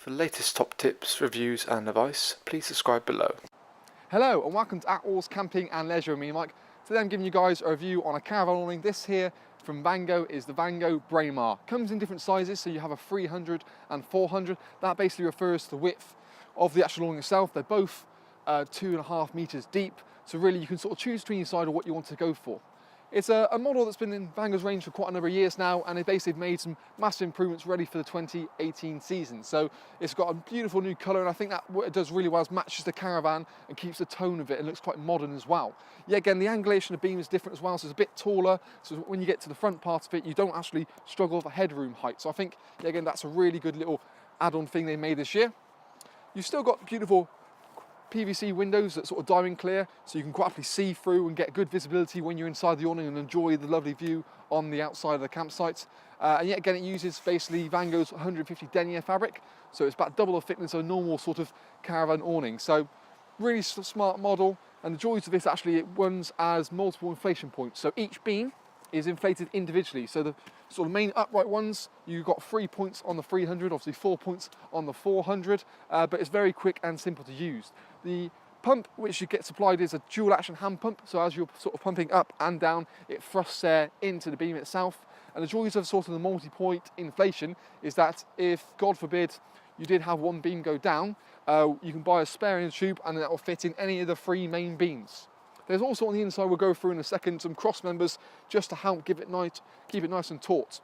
For the latest top tips, reviews and advice, please subscribe below. Hello and welcome to Attwoolls Camping and Leisure with me, Mike. Today I'm giving you guys a review on a caravan awning. This here from Vango is the Vango Braemar. Comes in different sizes, so you have a 300 and 400. That basically refers to the width of the actual awning itself. They're both 2.5 meters deep, so really you can sort of choose between your side of what you want to go for. It's a model that's been in Vango's range for quite a number of years now, and they basically made some massive improvements ready for the 2018 season. So it's got a beautiful new colour, and I think that what it does really well is matches the caravan and keeps the tone of it and looks quite modern as well. Yeah, again, the angulation of the beam is different as well, so it's a bit taller, so when you get to the front part of it, you don't actually struggle for headroom height. So I think, yeah, again, that's a really good little add-on thing they made this year. You've still got beautiful PVC windows that sort of diamond clear, so you can quite happily see through and get good visibility when you're inside the awning and enjoy the lovely view on the outside of the campsite. And yet again, it uses basically Vango's 150 denier fabric, so it's about double the thickness of a normal sort of caravan awning. So really smart model, and the joys of this actually, it runs as multiple inflation points. So each beam is inflated individually. So the sort of main upright ones, you've got 3 points on the 300, obviously 4 points on the 400, but it's very quick and simple to use. The pump which you get supplied is a dual action hand pump, so as you're sort of pumping up and down, it thrusts air into the beam itself. And the joys of sort of the multi-point inflation is that if, God forbid, you did have one beam go down, you can buy a spare in tube and that will fit in any of the 3 main beams. There's also on the inside, we'll go through in a second, some cross members just to help keep it nice and taut.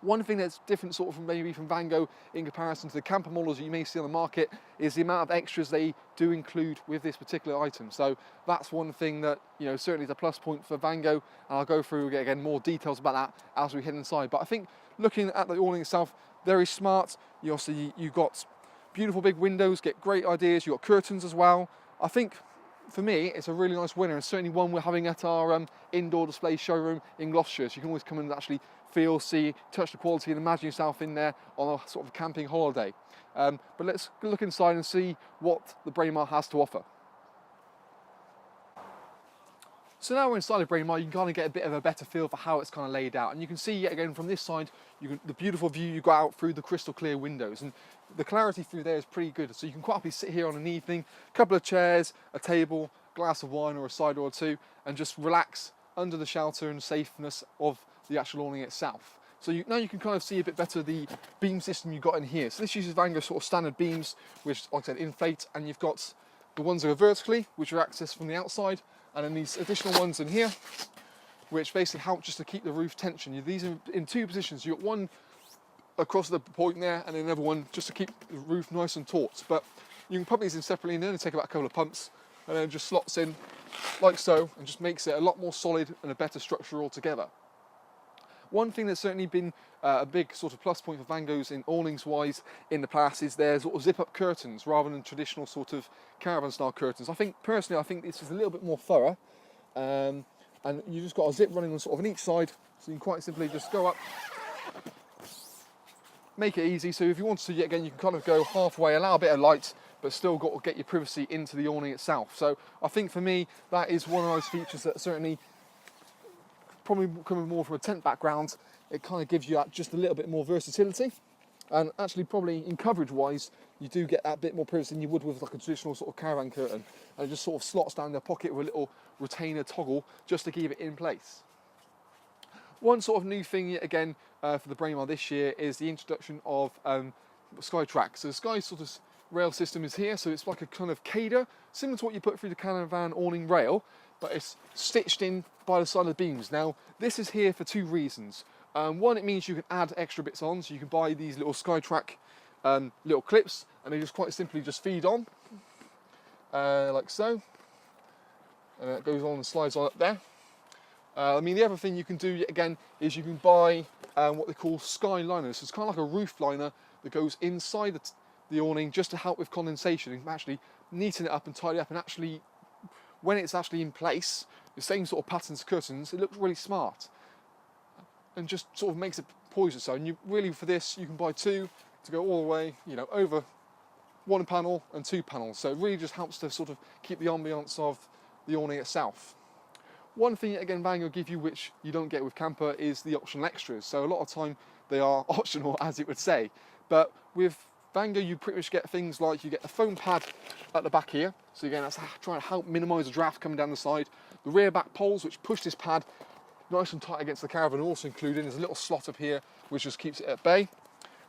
One thing that's different sort of maybe from Vango in comparison to the camper models that you may see on the market is the amount of extras they do include with this particular item. So that's one thing that, you know, certainly is a plus point for Vango, and I'll go through again more details about that as we head inside. But I think looking at the awning itself, very smart. You've got beautiful big windows, get great ideas. You've got curtains as well. I think for me, it's a really nice winner, and certainly one we're having at our indoor display showroom in Gloucestershire. So you can always come and actually feel, see, touch the quality and imagine yourself in there on a sort of camping holiday. But let's look inside and see what the Braemar has to offer. So now we're inside the Braemar, you can kind of get a bit of a better feel for how it's kind of laid out. And you can see yet again from this side, the beautiful view you got out through the crystal clear windows. And the clarity through there is pretty good. So you can quite happily sit here on an evening, a couple of chairs, a table, glass of wine or a cider or two, and just relax under the shelter and safeness of the actual awning itself. So now you can kind of see a bit better the beam system you've got in here. So this uses Vango sort of standard beams, which, like I said, inflate, and you've got the ones that are vertically, which are accessed from the outside, and then these additional ones in here, which basically help just to keep the roof tension. These are in 2 positions. You've got one across the point there, and then another one just to keep the roof nice and taut. But you can pump these in separately, and then take about a couple of pumps, and then it just slots in like so, and just makes it a lot more solid and a better structure altogether. One thing that's certainly been a big sort of plus point for Vango's in awnings wise in the past is their sort of zip up curtains rather than traditional sort of caravan style curtains. Personally, I think this is a little bit more thorough, and you just got a zip running on sort of on each side, so you can quite simply just go up, make it easy. So if you want to, yet again, you can kind of go halfway, allow a bit of light, but still got to get your privacy into the awning itself. So I think for me, that is one of those features that certainly, probably coming more from a tent background, it kind of gives you just a little bit more versatility. And actually probably in coverage wise, you do get that bit more privacy than you would with like a traditional sort of caravan curtain. And it just sort of slots down in the pocket with a little retainer toggle just to keep it in place. One sort of new thing yet again for the Braemar this year is the introduction of SkyTrack. So the Sky sort of rail system is here, so it's like a kind of cater, similar to what you put through the caravan awning rail, but it's stitched in by the side of the beams. Now, this is here for 2 reasons. One, it means you can add extra bits on, so you can buy these little SkyTrack little clips, and they just quite simply just feed on, like so. And it goes on and slides on up there. The other thing you can do, yet again, is you can buy what they call sky liners. So it's kind of like a roof liner that goes inside the awning just to help with condensation and actually neaten it up and tidy up, and actually, when it's actually in place, the same sort of patterns, curtains, it looks really smart and just sort of makes it poised. So, and you really, for this, you can buy 2 to go all the way, you know, over 1 panel and 2 panels. So it really just helps to sort of keep the ambience of the awning itself. One thing, again, Vango give you which you don't get with camper is the optional extras. So a lot of time they are optional, as it would say. But with Vango, you pretty much get things like you get the foam pad at the back here. So again, that's trying to help minimise the draft coming down the side. The rear back poles, which push this pad nice and tight against the caravan, also included. There's a little slot up here, which just keeps it at bay.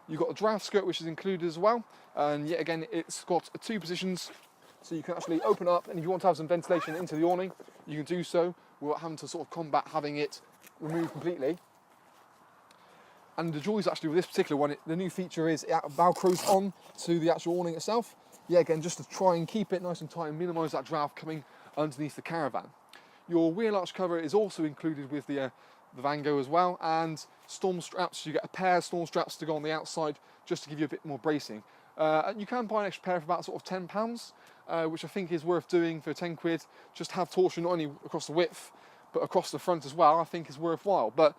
You've got a draught skirt, which is included as well. And yet again, it's got 2 positions. So you can actually open up, and if you want to have some ventilation into the awning, you can do so without having to sort of combat having it removed completely. And the joys actually with this particular one, the new feature is it velcros on to the actual awning itself. Yeah, again, just to try and keep it nice and tight and minimise that draft coming underneath the caravan. Your wheel arch cover is also included with the Vango as well, and storm straps. You get a pair of storm straps to go on the outside just to give you a bit more bracing. And you can buy an extra pair for about sort of £10, which I think is worth doing for 10 quid. Just have torsion not only across the width, but across the front as well, I think is worthwhile. But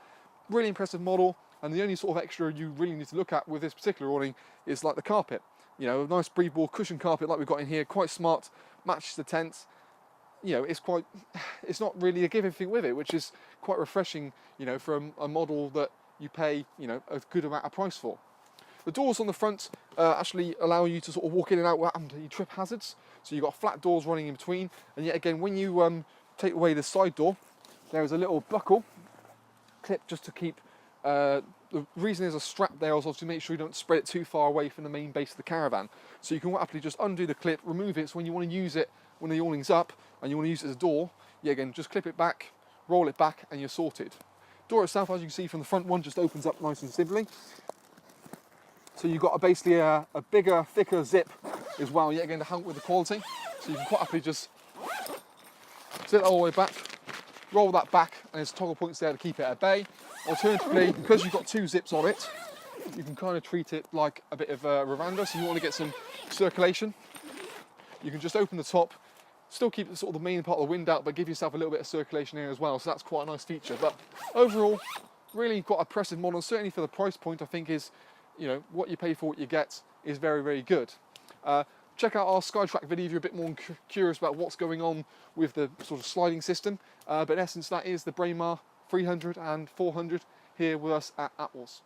really impressive model. And the only sort of extra you really need to look at with this particular awning is like the carpet. You know, a nice breathable cushion carpet like we've got in here, quite smart, matches the tent. You know, it's not really a give everything with it, which is quite refreshing, you know, from a model that you pay, you know, a good amount of price for. The doors on the front actually allow you to sort of walk in and out without any trip hazards. So you've got flat doors running in between. And yet again, when you take away the side door, there is a little buckle clip just to keep. The reason there's a strap there is obviously to make sure you don't spread it too far away from the main base of the caravan. So you can happily just undo the clip, remove it, so when you want to use it, when the awning's up and you want to use it as a door, yeah, again, just clip it back, roll it back, and you're sorted. Door itself, as you can see from the front one, just opens up nice and simply. So you've got basically a bigger, thicker zip as well, yet again, to help with the quality. So you can quite happily just zip that all the way back, roll that back, and there's toggle points there to keep it at bay. Alternatively, because you've got 2 zips on it, you can kind of treat it like a bit of a veranda. So you want to get some circulation, you can just open the top, still keep the sort of the main part of the wind out, but give yourself a little bit of circulation here as well. So that's quite a nice feature. But overall, really quite a impressive model. Certainly for the price point, I think is, you know, what you pay for what you get is very, very good. Check out our Skytrack video if you're a bit more curious about what's going on with the sort of sliding system. But in essence, that is the Braemar 300 and 400 here with us at Attwoolls.